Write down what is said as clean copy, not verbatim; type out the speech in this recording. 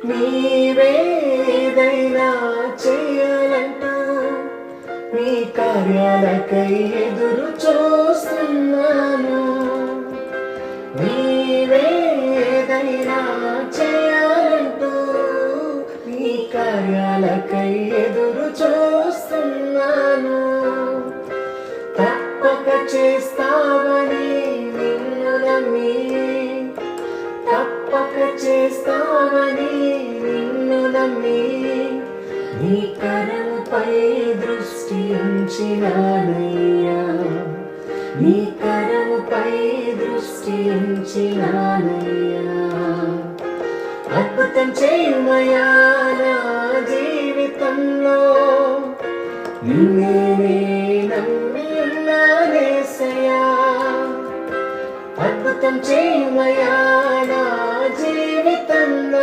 నీవేదైనా చేయాలంటూ నీ కార్యాలకై ఎదురు చూస్తున్నాను. నీవేదైనా చేయాలంటూ నీ కార్యాలకై ఎదురు చూస్తున్నాను. తప్పక చేస్తావని నిన్ను నమ్మి, తప్పక చేస్తావని నిన్ను నమ్మి, నీ కరముపై దృష్టి ఉంచినానయ్యా, నీ కరముపై దృష్టి ఉంచినానయ్యా. అద్భుతం చేయుమయా నా జీవితంలో, నిన్నే నమ్మి ఉన్నానేసయ్యా. అద్భుతం చేయుమయా నా